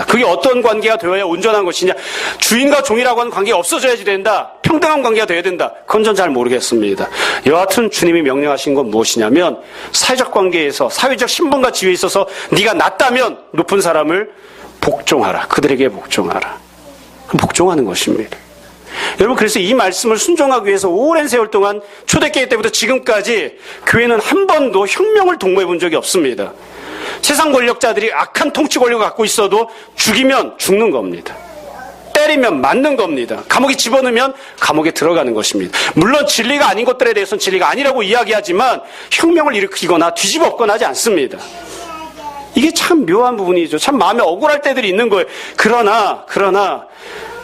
그게 어떤 관계가 되어야 온전한 것이냐? 주인과 종이라고 하는 관계가 없어져야지 된다. 평등한 관계가 되어야 된다. 그건 전 잘 모르겠습니다. 여하튼 주님이 명령하신 건 무엇이냐면 사회적 관계에서, 사회적 신분과 지위에 있어서 네가 낮다면 높은 사람을 복종하라. 그들에게 복종하라. 복종하는 것입니다. 여러분, 그래서 이 말씀을 순종하기 위해서 오랜 세월 동안 초대교회 때부터 지금까지 교회는 한 번도 혁명을 독모해 본 적이 없습니다. 세상 권력자들이 악한 통치 권력을 갖고 있어도 죽이면 죽는 겁니다. 때리면 맞는 겁니다. 감옥에 집어넣으면 감옥에 들어가는 것입니다. 물론 진리가 아닌 것들에 대해서는 진리가 아니라고 이야기하지만 혁명을 일으키거나 뒤집어 엎거나 하지 않습니다. 이게 참 묘한 부분이죠. 참 마음에 억울할 때들이 있는 거예요. 그러나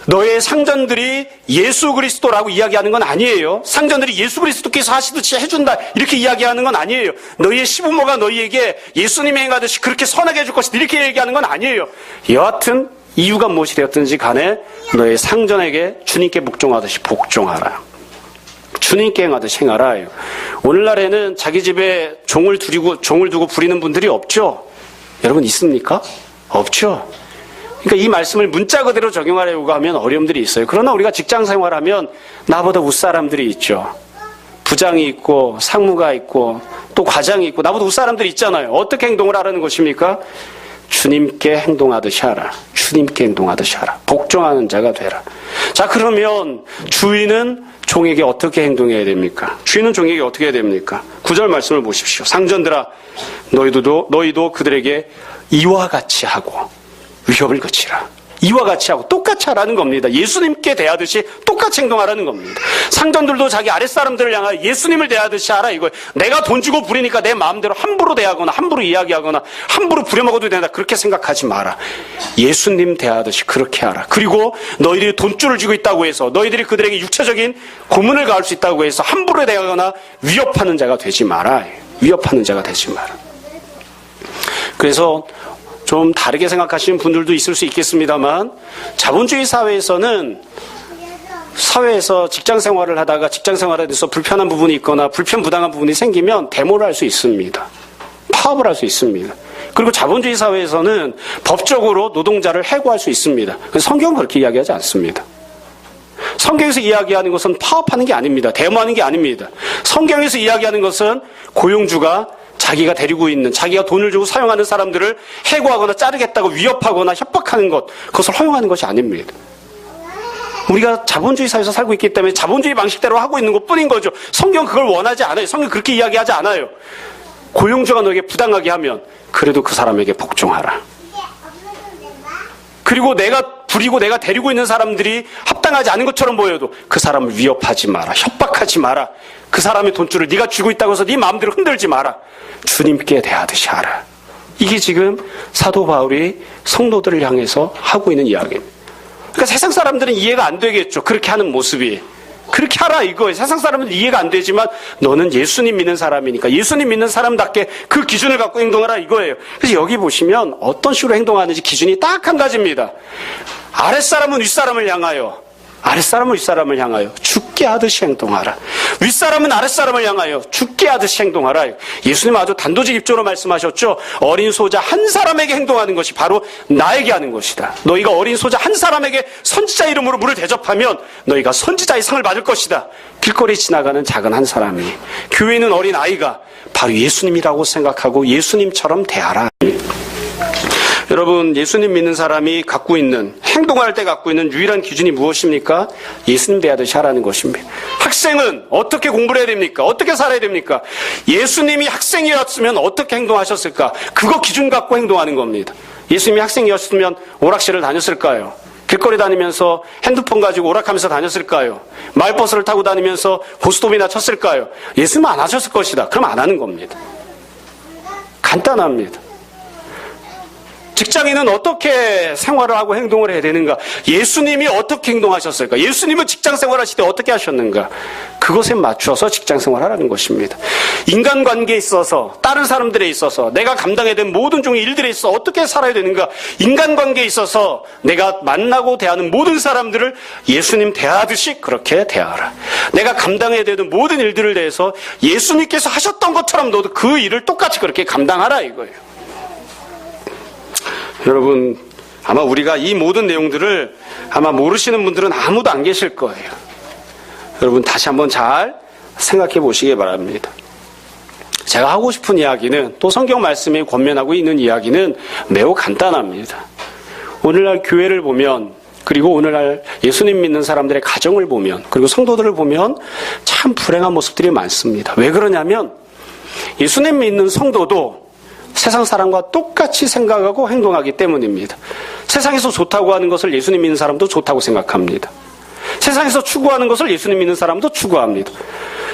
너의 상전들이 예수 그리스도라고 이야기하는 건 아니에요. 상전들이 예수 그리스도께서 하시듯이 해준다 이렇게 이야기하는 건 아니에요. 너희의 시부모가 너희에게 예수님이 행하듯이 그렇게 선하게 해줄 것이다 이렇게 얘기하는 건 아니에요. 여하튼 이유가 무엇이 되었든지 간에 너의 상전에게 주님께 복종하듯이 복종하라. 주님께 행하듯이 행하라. 오늘날에는 자기 집에 종을 두고 부리는 분들이 없죠. 여러분 있습니까? 없죠. 그러니까 이 말씀을 문자 그대로 적용하려고 하면 어려움들이 있어요. 그러나 우리가 직장 생활하면 나보다 윗사람들이 있죠. 부장이 있고 상무가 있고 또 과장이 있고 나보다 윗사람들이 있잖아요. 어떻게 행동을 하라는 것입니까? 주님께 행동하듯이 하라. 주님께 행동하듯이 하라. 복종하는 자가 되라. 자, 그러면 주인은 종에게 어떻게 행동해야 됩니까? 주인은 종에게 어떻게 해야 됩니까? 9절 말씀을 보십시오. 상전들아, 너희도 그들에게 이와 같이 하고 위협을 그치라. 이와 같이 하고 똑같이 하라는 겁니다. 예수님께 대하듯이 똑같이 행동하라는 겁니다. 상전들도 자기 아랫사람들을 향하여 예수님을 대하듯이 하라 이거예요. 내가 돈 주고 부리니까 내 마음대로 함부로 대하거나 함부로 이야기하거나 함부로 부려먹어도 된다 그렇게 생각하지 마라. 예수님 대하듯이 그렇게 하라. 그리고 너희들이 돈줄을 쥐고 있다고 해서 너희들이 그들에게 육체적인 고문을 가할 수 있다고 해서 함부로 대하거나 위협하는 자가 되지 마라. 위협하는 자가 되지 마라. 그래서 좀 다르게 생각하시는 분들도 있을 수 있겠습니다만 자본주의 사회에서는 사회에서 직장 생활을 하다가 직장 생활에 대해서 불편한 부분이 있거나 불편부당한 부분이 생기면 데모를 할 수 있습니다. 파업을 할 수 있습니다. 그리고 자본주의 사회에서는 법적으로 노동자를 해고할 수 있습니다. 성경은 그렇게 이야기하지 않습니다. 성경에서 이야기하는 것은 파업하는 게 아닙니다. 데모하는 게 아닙니다. 성경에서 이야기하는 것은 고용주가 자기가 데리고 있는, 자기가 돈을 주고 사용하는 사람들을 해고하거나 자르겠다고 위협하거나 협박하는 것, 그것을 허용하는 것이 아닙니다. 우리가 자본주의 사회에서 살고 있기 때문에 자본주의 방식대로 하고 있는 것 뿐인 거죠. 성경 그걸 원하지 않아요. 성경 그렇게 이야기하지 않아요. 고용주가 너에게 부당하게 하면 그래도 그 사람에게 복종하라. 그리고 내가 부리고 내가 데리고 있는 사람들이 합당하지 않은 것처럼 보여도 그 사람을 위협하지 마라. 협박하지 마라. 그 사람의 돈줄을 네가 쥐고 있다고 해서 네 마음대로 흔들지 마라. 주님께 대하듯이 하라. 이게 지금 사도 바울이 성도들을 향해서 하고 있는 이야기입니다. 그러니까 세상 사람들은 이해가 안 되겠죠. 그렇게 하는 모습이. 그렇게 하라 이거예요. 세상 사람은 이해가 안 되지만 너는 예수님 믿는 사람이니까 예수님 믿는 사람답게 그 기준을 갖고 행동하라 이거예요. 그래서 여기 보시면 어떤 식으로 행동하는지 기준이 딱 한 가지입니다. 아랫사람은 윗사람을 향하여, 아랫사람은 윗사람을 향하여 죽게 하듯이 행동하라. 윗사람은 아랫사람을 향하여 죽게 하듯이 행동하라. 예수님은 아주 단도직입적으로 말씀하셨죠. 어린 소자 한 사람에게 행동하는 것이 바로 나에게 하는 것이다. 너희가 어린 소자 한 사람에게 선지자 이름으로 물을 대접하면 너희가 선지자의 상을 받을 것이다. 길거리 지나가는 작은 한 사람이, 교회는 어린 아이가 바로 예수님이라고 생각하고 예수님처럼 대하라. 여러분, 예수님 믿는 사람이 갖고 있는, 행동할 때 갖고 있는 유일한 기준이 무엇입니까? 예수님 대하듯이 하라는 것입니다. 학생은 어떻게 공부를 해야 됩니까? 어떻게 살아야 됩니까? 예수님이 학생이었으면 어떻게 행동하셨을까? 그거 기준 갖고 행동하는 겁니다. 예수님이 학생이었으면 오락실을 다녔을까요? 길거리 다니면서 핸드폰 가지고 오락하면서 다녔을까요? 마을버스를 타고 다니면서 고스톱이나 쳤을까요? 예수님은 안 하셨을 것이다. 그럼 안 하는 겁니다. 간단합니다. 직장인은 어떻게 생활을 하고 행동을 해야 되는가? 예수님이 어떻게 행동하셨을까? 예수님은 직장 생활하실 때 어떻게 하셨는가? 그것에 맞춰서 직장 생활하라는 것입니다. 인간관계에 있어서, 다른 사람들에 있어서, 내가 감당해야 되는 모든 종의 일들에 있어서 어떻게 살아야 되는가? 인간관계에 있어서 내가 만나고 대하는 모든 사람들을 예수님 대하듯이 그렇게 대하라. 내가 감당해야 되는 모든 일들을 대해서 예수님께서 하셨던 것처럼 너도 그 일을 똑같이 그렇게 감당하라 이거예요. 여러분, 아마 우리가 이 모든 내용들을 아마 모르시는 분들은 아무도 안 계실 거예요. 여러분, 다시 한번 잘 생각해 보시기 바랍니다. 제가 하고 싶은 이야기는, 또 성경 말씀이 권면하고 있는 이야기는 매우 간단합니다. 오늘날 교회를 보면, 그리고 오늘날 예수님 믿는 사람들의 가정을 보면, 그리고 성도들을 보면 참 불행한 모습들이 많습니다. 왜 그러냐면 예수님 믿는 성도도 세상 사람과 똑같이 생각하고 행동하기 때문입니다. 세상에서 좋다고 하는 것을 예수님 믿는 사람도 좋다고 생각합니다. 세상에서 추구하는 것을 예수님 믿는 사람도 추구합니다.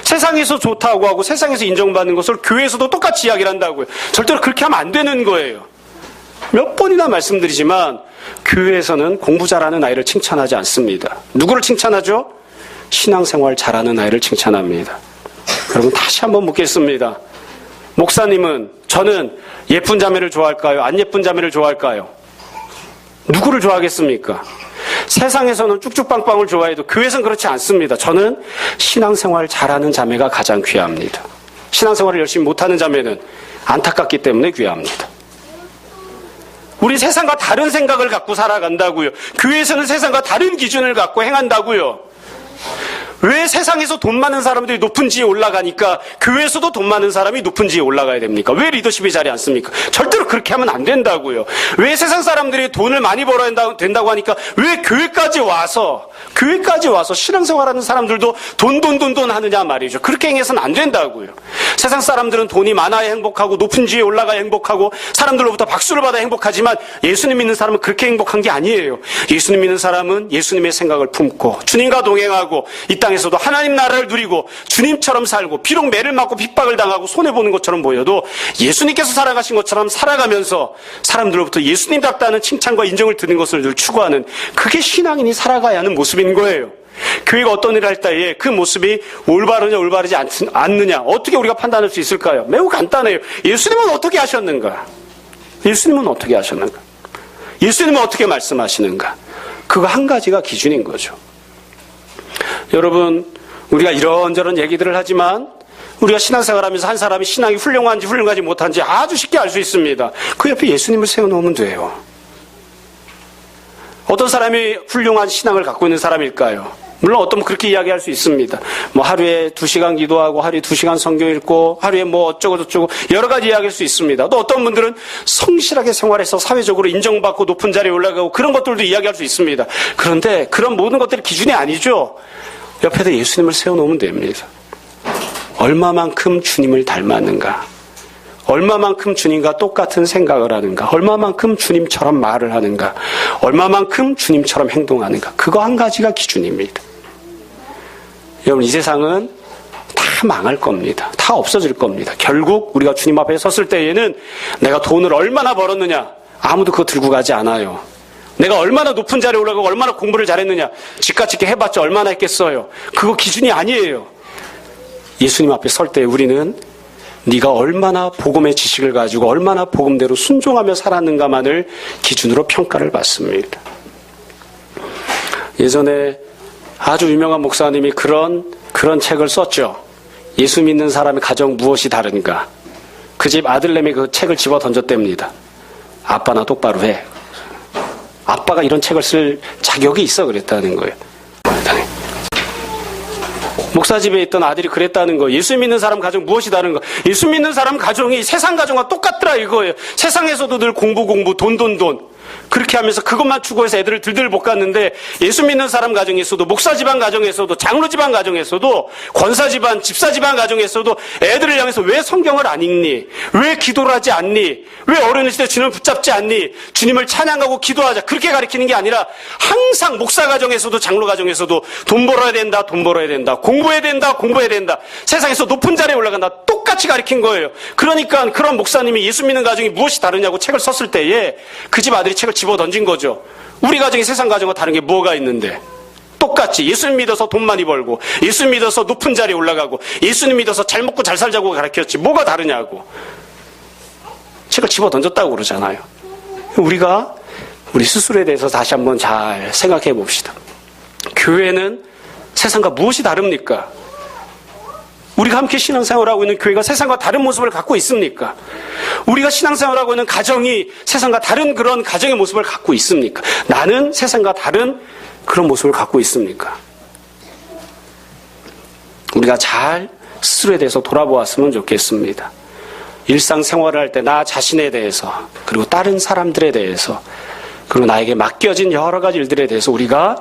세상에서 좋다고 하고 세상에서 인정받는 것을 교회에서도 똑같이 이야기를 한다고요. 절대로 그렇게 하면 안 되는 거예요. 몇 번이나 말씀드리지만 교회에서는 공부 잘하는 아이를 칭찬하지 않습니다. 누구를 칭찬하죠? 신앙생활 잘하는 아이를 칭찬합니다. 여러분, 다시 한번 묻겠습니다. 목사님은, 저는 예쁜 자매를 좋아할까요? 안 예쁜 자매를 좋아할까요? 누구를 좋아하겠습니까? 세상에서는 쭉쭉빵빵을 좋아해도 교회에서는 그렇지 않습니다. 저는 신앙생활 잘하는 자매가 가장 귀합니다. 신앙생활을 열심히 못하는 자매는 안타깝기 때문에 귀합니다. 우리 세상과 다른 생각을 갖고 살아간다고요. 교회에서는 세상과 다른 기준을 갖고 행한다고요. 왜 세상에서 돈 많은 사람들이 높은 지위에 올라가니까 교회에서도 돈 많은 사람이 높은 지위에 올라가야 됩니까? 왜 리더십이 자리 않습니까? 절대로 그렇게 하면 안 된다고요. 왜 세상 사람들이 돈을 많이 벌어야 된다고 하니까 왜 교회까지 와서 신앙생활하는 사람들도 돈 하느냐 말이죠. 그렇게 행해서는 안 된다고요. 세상 사람들은 돈이 많아야 행복하고 높은 지위에 올라가야 행복하고 사람들로부터 박수를 받아 행복하지만 예수님 믿는 사람은 그렇게 행복한 게 아니에요. 예수님 믿는 사람은 예수님의 생각을 품고 주님과 동행하고 이 땅에서도 하나님 나라를 누리고 주님처럼 살고 비록 매를 맞고 핍박을 당하고 손해보는 것처럼 보여도 예수님께서 살아가신 것처럼 살아가면서 사람들로부터 예수님답다는 칭찬과 인정을 듣는 것을 늘 추구하는 그게 신앙인이 살아가야 하는 모습인 거예요. 교회가 어떤 일을 할 때에 그 모습이 올바르냐 올바르지 않느냐 어떻게 우리가 판단할 수 있을까요? 매우 간단해요. 예수님은 어떻게 하셨는가? 예수님은 어떻게 하셨는가? 예수님은 어떻게 말씀하시는가? 그거 한 가지가 기준인 거죠. 여러분, 우리가 이런저런 얘기들을 하지만 우리가 신앙생활하면서 한 사람이 신앙이 훌륭한지 훌륭하지 못한지 아주 쉽게 알 수 있습니다. 그 옆에 예수님을 세워놓으면 돼요. 어떤 사람이 훌륭한 신앙을 갖고 있는 사람일까요? 물론 어떤 분 그렇게 이야기할 수 있습니다. 하루에 2시간 기도하고 하루에 2시간 성경 읽고 하루에 어쩌고 저쩌고 여러 가지 이야기할 수 있습니다. 또 어떤 분들은 성실하게 생활해서 사회적으로 인정받고 높은 자리에 올라가고 그런 것들도 이야기할 수 있습니다. 그런데 그런 모든 것들이 기준이 아니죠. 옆에다 예수님을 세워놓으면 됩니다. 얼마만큼 주님을 닮았는가? 얼마만큼 주님과 똑같은 생각을 하는가? 얼마만큼 주님처럼 말을 하는가? 얼마만큼 주님처럼 행동하는가? 그거 한 가지가 기준입니다. 여러분, 이 세상은 다 망할 겁니다. 다 없어질 겁니다. 결국 우리가 주님 앞에 섰을 때에는 내가 돈을 얼마나 벌었느냐? 아무도 그거 들고 가지 않아요. 내가 얼마나 높은 자리에 올라가고 얼마나 공부를 잘했느냐? 집같이 이렇게 해봤자 얼마나 했겠어요? 그거 기준이 아니에요. 예수님 앞에 설 때 우리는 네가 얼마나 복음의 지식을 가지고 얼마나 복음대로 순종하며 살았는가만을 기준으로 평가를 받습니다. 예전에 아주 유명한 목사님이 그런 책을 썼죠. 예수 믿는 사람의 가정 무엇이 다른가. 그 집 아들내미 그 책을 집어 던졌답니다. 아빠나 똑바로 해. 아빠가 이런 책을 쓸 자격이 있어 그랬다는 거예요. 목사 집에 있던 아들이 그랬다는 거예요. 예수 믿는 사람 가정 무엇이 다른가? 예수 믿는 사람 가정이 세상 가정과 똑같더라 이거예요. 세상에서도 늘 공부, 돈. 그렇게 하면서 그것만 추구해서 애들을 들들 볶았는데 예수 믿는 사람 가정에서도 목사 집안 가정에서도 장로 집안 가정에서도 권사 집안, 집사 집안 가정에서도 애들을 향해서 왜 성경을 안 읽니? 왜 기도를 하지 않니? 왜 어른의 시대 주님을 붙잡지 않니? 주님을 찬양하고 기도하자. 그렇게 가르치는 게 아니라 항상 목사 가정에서도 장로 가정에서도 돈 벌어야 된다. 공부해야 된다. 세상에서 높은 자리에 올라간다. 똑같이 가르친 거예요. 그러니까 그런 목사님이 예수 믿는 가정이 무엇이 다르냐고 책을 썼을 때에 그 집 아들이 책을 집어 던진 거죠. 우리 가정이 세상 가정과 다른 게 뭐가 있는데? 똑같이 예수님 믿어서 돈 많이 벌고 예수님 믿어서 높은 자리에 올라가고 예수님 믿어서 잘 먹고 잘 살자고 가르쳤지 뭐가 다르냐고. 책을 집어 던졌다고 그러잖아요. 우리가 우리 스스로에 대해서 다시 한번 잘 생각해 봅시다. 교회는 세상과 무엇이 다릅니까? 우리가 함께 신앙생활하고 있는 교회가 세상과 다른 모습을 갖고 있습니까? 우리가 신앙생활하고 있는 가정이 세상과 다른 그런 가정의 모습을 갖고 있습니까? 나는 세상과 다른 그런 모습을 갖고 있습니까? 우리가 잘 스스로에 대해서 돌아보았으면 좋겠습니다. 일상생활을 할 때 나 자신에 대해서 그리고 다른 사람들에 대해서 그리고 나에게 맡겨진 여러 가지 일들에 대해서 우리가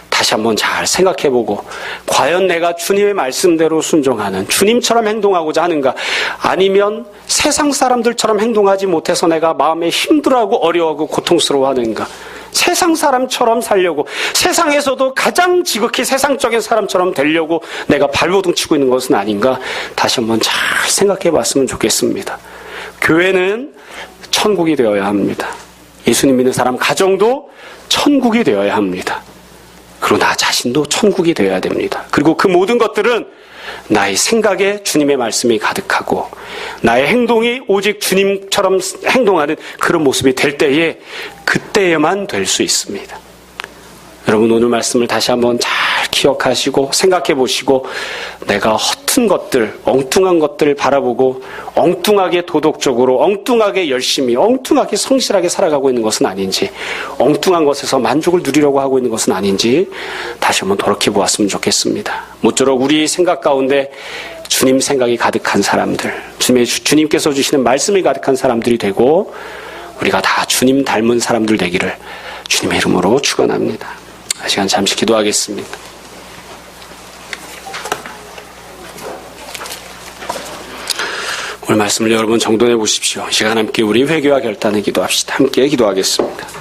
다시 한번 잘 생각해보고 과연 내가 주님의 말씀대로 순종하는 주님처럼 행동하고자 하는가 아니면 세상 사람들처럼 행동하지 못해서 내가 마음에 힘들어하고 어려워하고 고통스러워하는가 세상 사람처럼 살려고 세상에서도 가장 지극히 세상적인 사람처럼 되려고 내가 발버둥 치고 있는 것은 아닌가 다시 한번 잘 생각해봤으면 좋겠습니다. 교회는 천국이 되어야 합니다. 예수님 믿는 사람 가정도 천국이 되어야 합니다. 그리고 나 자신도 천국이 되어야 됩니다. 그리고 그 모든 것들은 나의 생각에 주님의 말씀이 가득하고 나의 행동이 오직 주님처럼 행동하는 그런 모습이 될 때에 그때에만 될 수 있습니다. 여러분 오늘 말씀을 다시 한번 잘 기억하시고 생각해 보시고 내가 허튼 것들, 엉뚱한 것들을 바라보고 엉뚱하게 도덕적으로, 엉뚱하게 열심히, 엉뚱하게 성실하게 살아가고 있는 것은 아닌지, 엉뚱한 것에서 만족을 누리려고 하고 있는 것은 아닌지 다시 한번 돌이켜 보았으면 좋겠습니다. 모쪼록 우리 생각 가운데 주님 생각이 가득한 사람들, 주님께서 주시는 말씀이 가득한 사람들이 되고 우리가 다 주님 닮은 사람들 되기를 주님의 이름으로 축원합니다. 이 시간 잠시 기도하겠습니다. 오늘 말씀을 여러분 정돈해 보십시오. 이 시간 함께 우리 회개와 결단을 기도합시다. 함께 기도하겠습니다.